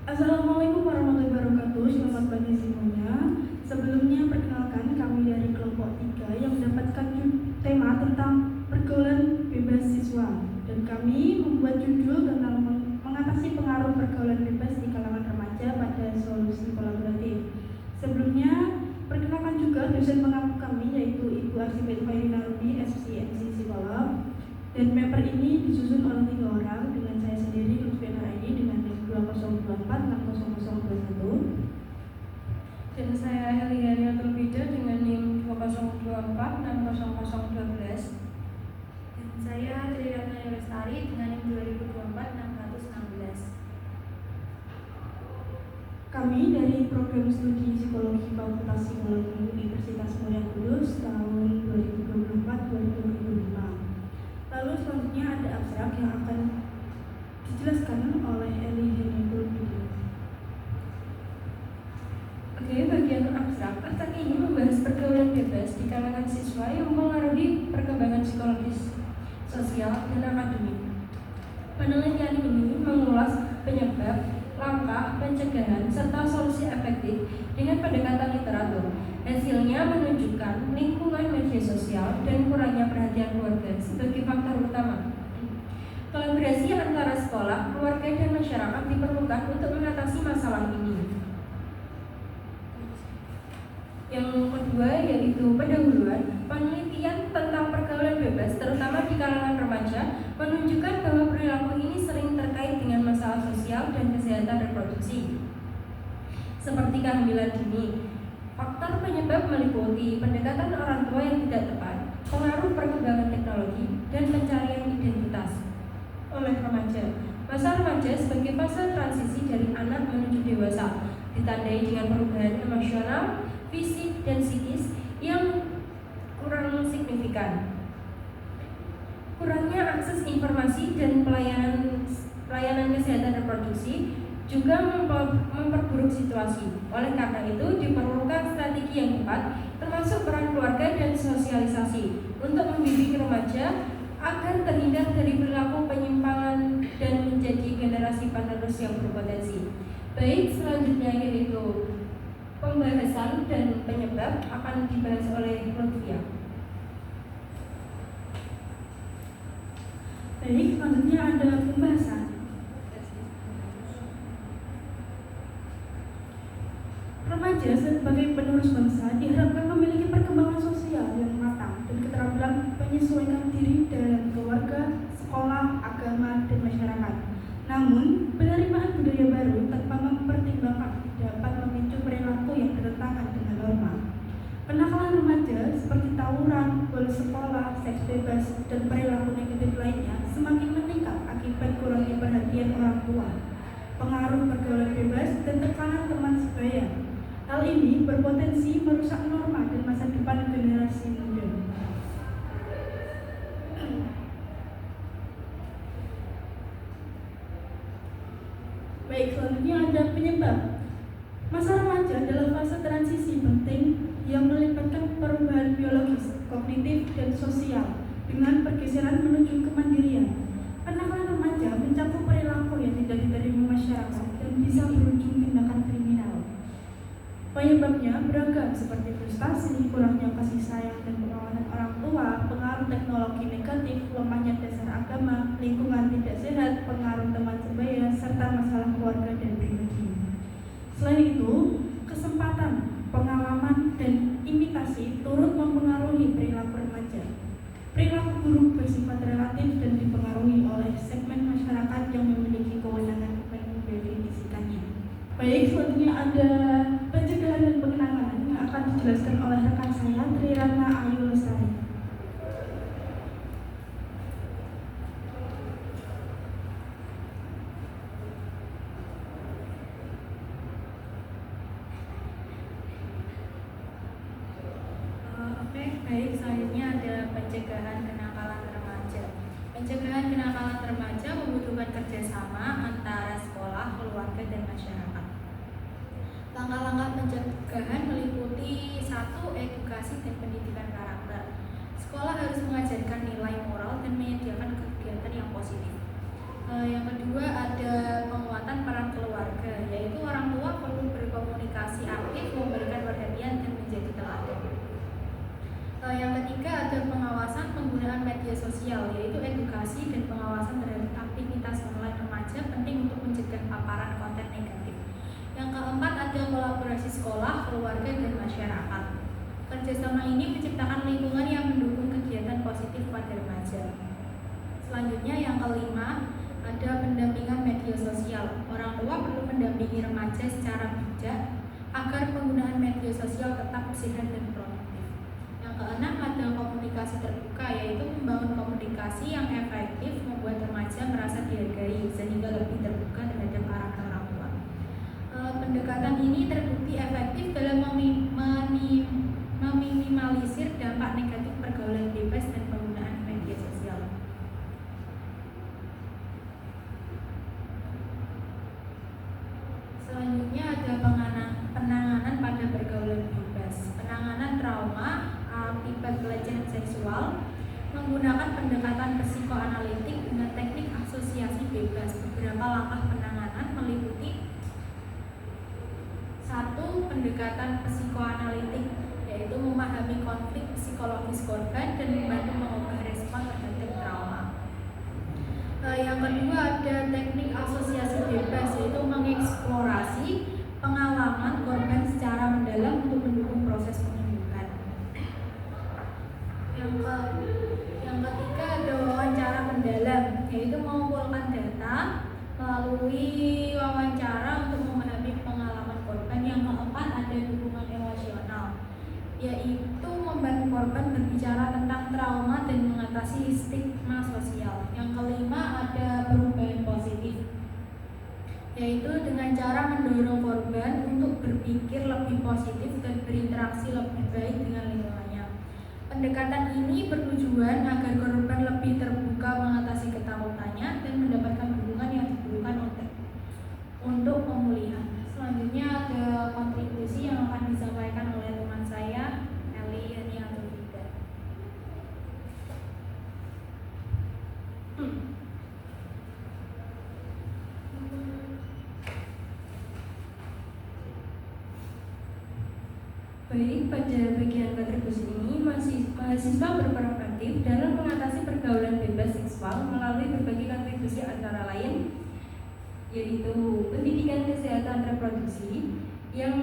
Assalamualaikum warahmatullahi wabarakatuh. Selamat pagi semuanya. Sebelumnya perkenalkan, kami dari kelompok 3 yang mendapatkan tema tentang pergaulan bebas siswa, dan kami membuat judul tentang mengatasi pengaruh pergaulan bebas di kalangan remaja pada solusi kolaboratif. Sebelumnya perkenalkan juga dosen pengampu kami, yaitu Ibu Arsipet Fairina Rubi, SPMC Psikolog. Dan paper ini disusun oleh 3 orang dengan saya sendiri, Lutfiana Aini, dengan NIM 2024-60021. Dan saya Heliana Tulbida dengan NIM 2024-60012. Dan saya Triratna Yulestari dengan NIM 2024-616. Kami dari program studi psikologi Fakultas Psikologi Universitas Mulia Kudus tahun 2024-2025. Lalu selanjutnya ada abstrak yang akan dijelaskan oleh Eli Henry. Oke, bagian abstrak ini membahas pergaulan bebas di kalangan siswa yang mempengaruhi perkembangan psikologis, sosial, dan akademik. Penelitian ini mengulas penyebab, langkah, pencegahan, serta solusi efektif dengan pendekatan literatur. Hasilnya menunjukkan lingkungan media sosial dan kurangnya perhatian keluarga sebagai faktor utama. Kolaborasi antara sekolah, keluarga, dan masyarakat diperlukan untuk mengatasi masalah ini. Yang kedua yaitu pendahuluan. Penelitian tentang pergaulan bebas, terutama di kalangan remaja, menunjukkan bahwa perilaku ini sering terkait dengan masalah sosial dan kesehatan reproduksi, seperti kehamilan dini. Faktor penyebab meliputi pendekatan orang tua yang tidak tepat, pengaruh perkembangan teknologi, dan pencarian identitas oleh remaja. Masa remaja sebagai fase transisi dari anak menuju dewasa, ditandai dengan perubahan emosional, fisik, dan psikis yang kurang signifikan. Kurangnya akses informasi dan pelayanan kesehatan reproduksi juga memperburuk situasi. Oleh karena itu, diperlukan strategi yang tepat, termasuk peran keluarga dan sosialisasi, untuk membimbing remaja agar terhindar dari perilaku penyimpangan dan menjadi generasi penerus yang berpotensi. Baik, selanjutnya yaitu pembahasan dan penyebab akan dibahas oleh Lutfia. Baik, selanjutnya ada pembahasan. Remaja sebagai penerus bangsa diharapkan memiliki perkembangan sosial yang matang dan keterampilan menyesuaikan diri dalam keluarga, sekolah, agama, dan masyarakat. Namun, penerimaan budaya baru tanpa mempertimbangkan dapat memicu perilaku yang bertentangan dengan norma. Penakalan remaja seperti tawuran, bolos sekolah, seks bebas, dan perilaku negatif lainnya semakin meningkat akibat kurangnya perhatian orang tua, pengaruh pergaulan bebas, dan tekanan teman sebaya. Hal ini berpotensi merusak norma dan masa depan generasi muda. Baik, selanjutnya ada penyebab. Masa remaja adalah fase transisi penting yang melibatkan perubahan biologis, kognitif, dan sosial dengan pergeseran menuju kemandirian. Penakalan remaja mencakup perilaku yang tidak diterima masyarakat dan bisa berujung tindakan kriminal. Penyebabnya beragam seperti frustasi, kurangnya kasih sayang dan pengawasan orang tua, pengaruh teknologi negatif, lemahnya dasar agama, lingkungan tidak sehat, pengaruh teman sebaya, serta masalah keluarga dan pribadi. Selain itu, kesempatan, pengalaman, dan imitasi turut mempengaruhi perilaku remaja. Perilaku buruk bersifat relatif dan dipengaruhi oleh segmen masyarakat yang memiliki kewenangan mendefinisikannya. Baik, selanjutnya ada pencegahan dan pengenangan yang akan dijelaskan oleh rekan saya, Triratna Ayu Lestari. Baik, selanjutnya ada pencegahan kenakalan remaja. Pencegahan kenakalan remaja membutuhkan kerjasama antara sekolah, keluarga, dan masyarakat. Langkah-langkah pencegahan meliputi 1. Edukasi dan pendidikan karakter. Sekolah harus mengajarkan nilai moral dan menyediakan kegiatan yang positif. Yang kedua ada penguatan peran keluarga, yaitu keluarga, dan masyarakat. Kerjasama ini menciptakan lingkungan yang mendukung kegiatan positif pada remaja. Selanjutnya yang kelima, ada pendampingan media sosial. Orang tua perlu mendampingi remaja secara bijak agar penggunaan media sosial tetap sehat dan produktif. Yang keenam, ada komunikasi terbuka, yaitu membangun komunikasi yang efektif membuat remaja merasa dihargai sehingga lebih terbuka terhadap karakter orang tua. Pendekatan ini terbukti efektif dalam meminimalisir dampak negatif pergaulan bebas dan penggunaan media sosial. Selanjutnya ada penanganan pada pergaulan bebas. Penanganan trauma akibat pelecehan seksual menggunakan pendekatan psikoanalitik dengan teknik asosiasi bebas. Beberapa langkah penanganan meliputi: 1. Pendekatan psikoanalitik, yaitu memahami konflik psikologis korban dan membantu mengubah respon terhadap trauma. Yang kedua, ada teknik asosiasi bebas, yaitu mengeksplorasi pengalaman korban secara mendalam untuk mendukung proses penyembuhan. Yang ketiga, ada wawancara mendalam, yaitu mengumpulkan data melalui wawancara untuk memahami pengalaman korban. Yang keempat, ada dukungan emosional, yaitu membantu korban berbicara tentang trauma dan mengatasi stigma sosial. Yang kelima, ada perubahan positif, yaitu dengan cara mendorong korban untuk berpikir lebih positif dan berinteraksi lebih baik dengan lingkungannya. Pendekatan ini bertujuan agar korban lebih terbuka mengatasi ketakutannya dan mendapatkan dukungan yang diperlukan untuk pemulihan. Selanjutnya ada kontribusi yang akan disampaikan oleh teman saya, Eli Yaniatul Fida. Baik, pada bagian kontribusi ini mahasiswa berperan aktif dalam mengatasi pergaulan bebas seksual melalui berbagai kontribusi, antara lain yaitu pendidikan kesehatan reproduksi yang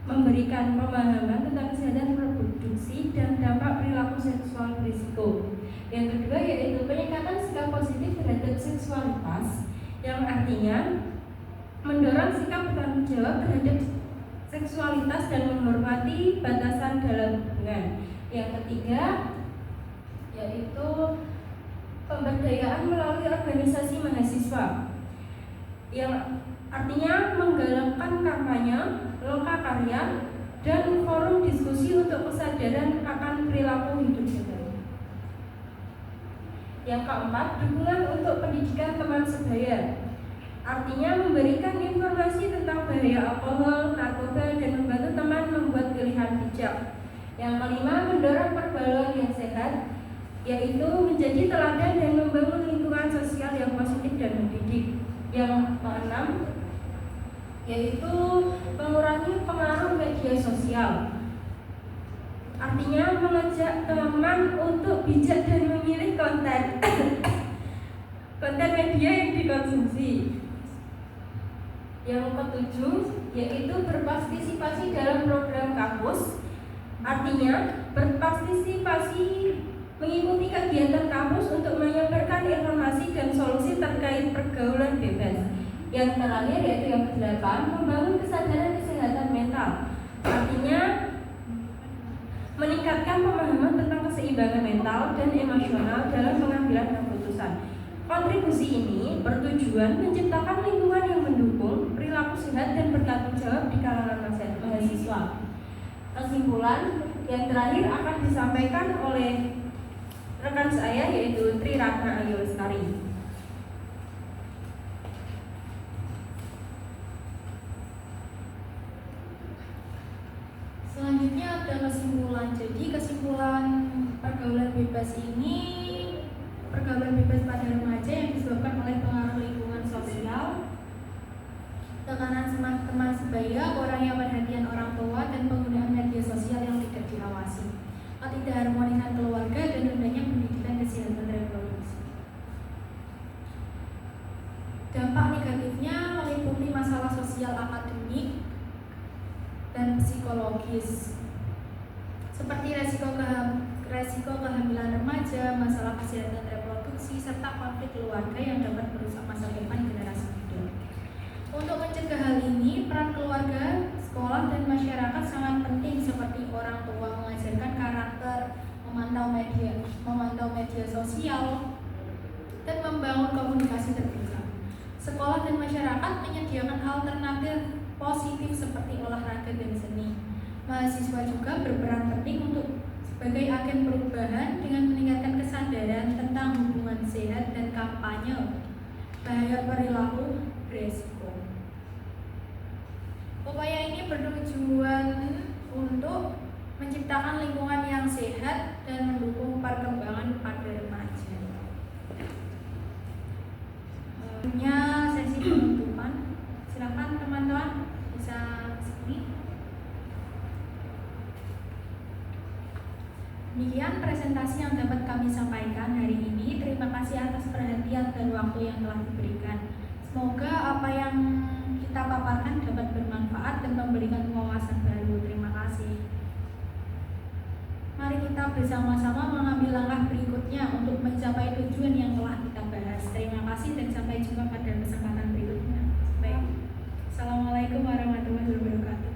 memberikan pemahaman tentang kesehatan reproduksi dan dampak perilaku seksual berisiko. Yang kedua yaitu peningkatan sikap positif terhadap seksualitas, yang artinya mendorong sikap bertanggung jawab terhadap seksualitas dan menghormati batasan dalam hubungan. Yang ketiga yaitu pemberdayaan melalui organisasi mahasiswa, yang artinya menggalakkan kampanye, lokakarya, dan forum diskusi untuk kesadaran akan perilaku hidup sehat. Yang keempat, dukungan untuk pendidikan teman sebaya, artinya memberikan informasi tentang bahaya alkohol, narkoba, dan membantu teman membuat pilihan bijak. Yang kelima, mendorong pergaulan yang sehat, yaitu menjadi teladan dan membangun lingkungan sosial yang positif dan mendidik. Yang keenam yaitu mengurangi pengaruh media sosial, artinya mengajak teman untuk bijak dan memilih konten media yang dikonsumsi. Yang ketujuh yaitu berpartisipasi dalam program kampus, artinya berpartisipasi mengikuti kegiatan kampus untuk menyebarkan informasi dan solusi terkait pergaulan bebas. Yang terakhir yaitu yang kedelapan, membangun kesadaran kesehatan mental, artinya meningkatkan pemahaman tentang keseimbangan mental dan emosional dalam pengambilan keputusan. Kontribusi ini bertujuan menciptakan lingkungan yang mendukung perilaku sehat dan bertanggung jawab di kalangan mahasiswa. Kesimpulan yang terakhir akan disampaikan oleh rekan saya yaitu Tri Ratna Ayu Lestari. Selanjutnya ada kesimpulan. Jadi kesimpulan pergaulan bebas ini, pergaulan bebas pada remaja yang disebabkan oleh pengaruh lingkungan sosial, tekanan teman sebaya, kurangnya perhatian orang tua, dan penggunaan media sosial yang tidak diawasi, ketidakharmonisan keluarga, dan rendahnya pendidikan kesehatan reproduksi. Dampak negatifnya meliputi masalah sosial akademik, dan psikologis seperti resiko kehamilan remaja, masalah kesehatan reproduksi, serta konflik keluarga yang dapat merusak masa depan generasi muda. Untuk mencegah hal ini, peran keluarga, sekolah, dan masyarakat sangat penting seperti orang tua mengajarkan karakter, memantau media sosial, dan membangun komunikasi terbuka. Sekolah dan masyarakat menyediakan alternatif positif seperti olahraga dan seni. Mahasiswa juga berperan penting untuk sebagai agen perubahan dengan meningkatkan kesadaran tentang hubungan sehat dan kampanye bahaya perilaku beresiko. Upaya ini bertujuan untuk menciptakan lingkungan yang sehat dan mendukung perkembangan pada remaja. Punya sesi penutupan. Silakan teman-teman bisa sini. Demikian presentasi yang dapat kami sampaikan hari ini. Terima kasih atas perhatian dan waktu yang telah diberikan. Semoga apa yang kita paparkan dapat bermanfaat dan memberikan wawasan baru. Terima kasih. Mari kita bersama-sama mengambil langkah berikutnya untuk mencapai tujuan yang telah kita bahas. Terima kasih dan sampai jumpa pada kesempatan berikutnya. Baik. Assalamualaikum warahmatullahi wabarakatuh.